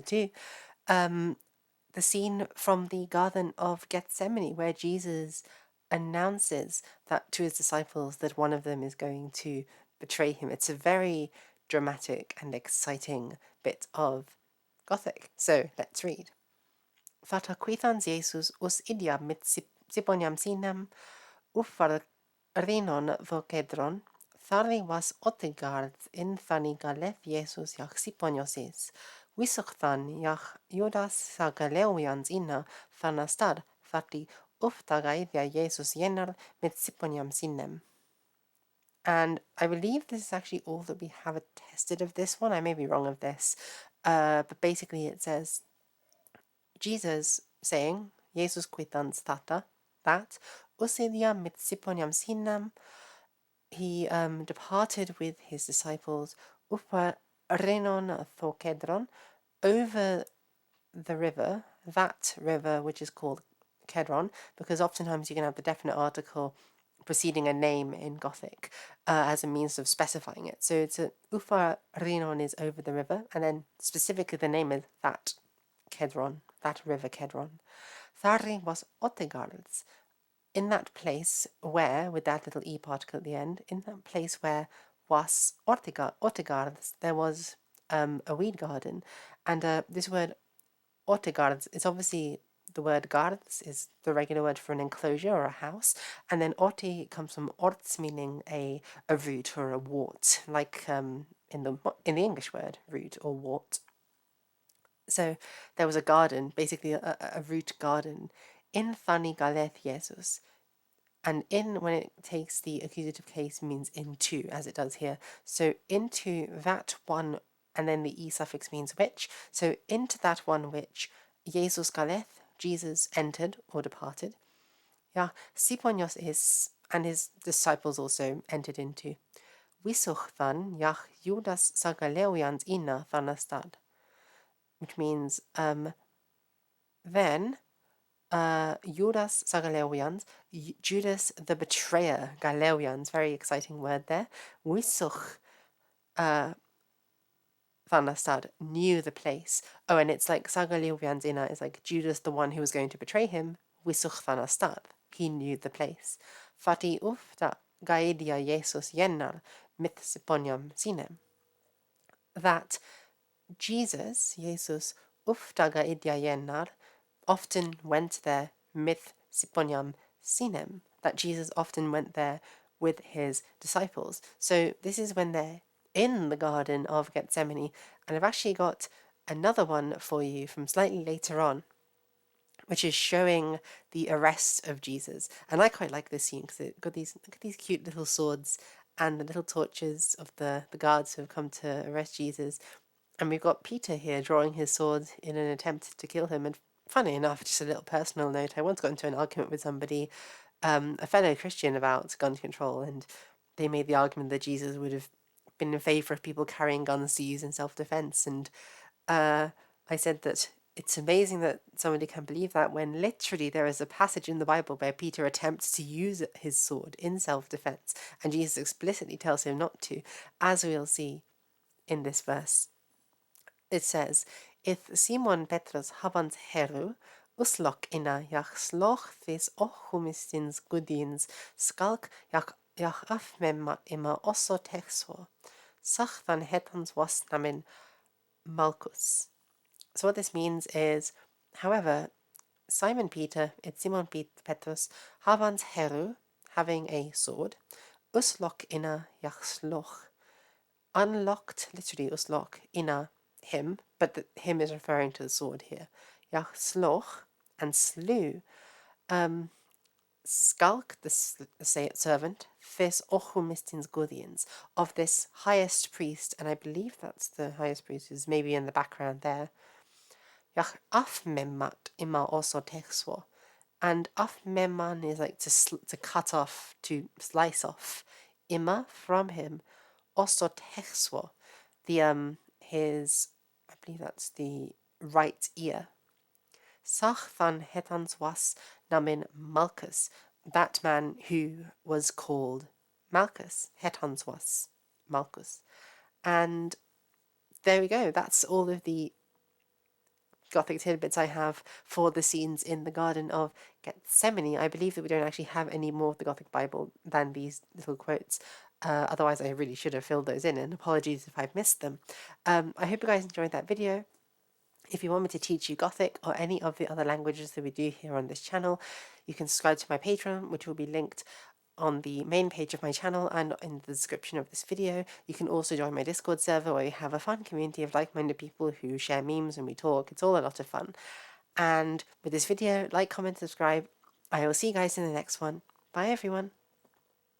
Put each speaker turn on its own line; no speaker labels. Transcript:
2, the scene from the Garden of Gethsemane where Jesus announces that to his disciples that one of them is going to betray him. It's a very dramatic and exciting bit of Gothic. So let's read. Fataquithans Jesus us idia mit siponiam sinem uffar renon vocedron, thari was otigard in thani galeth Jesus jach siponiosis, wisochthan jach Judas sa Galeuians inna thanastad, thati uftagaidia Jesus jener mit siponiam sinem. And I believe this is actually all that we have attested of this one. I may be wrong of this. But basically it says, Jesus saying, Jesus quitans tata, that, usidia mit siponiam sinam, he departed with his disciples, upa renon thokedron, over the river, that river which is called Kedron, because oftentimes you can have the definite article preceding a name in Gothic as a means of specifying it. So it's Ufa Rinon is over the river, and then specifically the name is that Kedron, that river Kedron. Thari was Otegards, in that place where, with that little e particle at the end, in that place where was Ortegards, there was a weed garden, and this word Ortegards is obviously the word gards is the regular word for an enclosure or a house, and then orti comes from orts, meaning a root or a wart, like in the English word root or wart. So there was a garden, basically a root garden, in Thani Galeth Jesus. And in, when it takes the accusative case, means into, as it does here. So into that one, and then the e suffix means which. So into that one which Jesus Galeth, Jesus entered or departed. Yeah, Siponios is, and his disciples also entered into. Wisuch than, Yach Judas Sagaleuians inna thanastad. Which means, then Judas Sagaleuians, Judas the betrayer, Galeuians, very exciting word there. Wisuch Thanastad, knew the place. Oh, and it's like Sagaleuians inna is like Judas the one who was going to betray him. Wisuch Thanastad, he knew the place. Fati ufta gaedia Jesus jenar mythsiponiam sinem. That Jesus ufta gaedia jenar, often went there myth siponiam sinem, that Jesus often went there with his disciples. So this is when they're in the Garden of Gethsemane, and I've actually got another one for you from slightly later on, which is showing the arrest of Jesus. And I quite like this scene because it got these, look at these cute little swords and the little torches of the guards who have come to arrest Jesus. And we've got Peter here drawing his sword in an attempt to kill him. And funny enough, just a little personal note, I once got into an argument with somebody, a fellow Christian, about gun control, and they made the argument that Jesus would have been in favour of people carrying guns to use in self-defence. And I said that it's amazing that somebody can believe that when literally there is a passage in the Bible where Peter attempts to use his sword in self-defence, and Jesus explicitly tells him not to, as we'll see in this verse. It says, "If Simon Petrus habans heru, uslok ina jach sloch thys ochumistins gudins, skalk jach afmemma ima osso texo, sach van hetans was namin Malchus." So what this means is, however, Simon Peter, it's Simon Petrus, habans heru, having a sword, uslok ina jach sloch, unlocked, literally uslok, ina, him, but the him is referring to the sword here. Yach sloch, and slew, skalk, the servant, fis ochumistins gudians, of this highest priest, and I believe that's the highest priest who's maybe in the background there. Yach afmemmat ima also texwo, and afmemman is like to cut off, to slice off. Ima, from him, also texwo, the his, I believe that's the right ear. Sach van hetans was namin Malchus, that man who was called Malchus. Hetans was Malchus. And there we go. That's all of the Gothic tidbits I have for the scenes in the Garden of Gethsemane. I believe that we don't actually have any more of the Gothic Bible than these little quotes. Otherwise, I really should have filled those in, and apologies if I've missed them. I hope you guys enjoyed that video. If you want me to teach you Gothic or any of the other languages that we do here on this channel, you can subscribe to my Patreon, which will be linked on the main page of my channel and in the description of this video. You can also join my Discord server where we have a fun community of like-minded people who share memes and we talk. It's all a lot of fun. And with this video, like, comment, subscribe. I will see you guys in the next one. Bye everyone.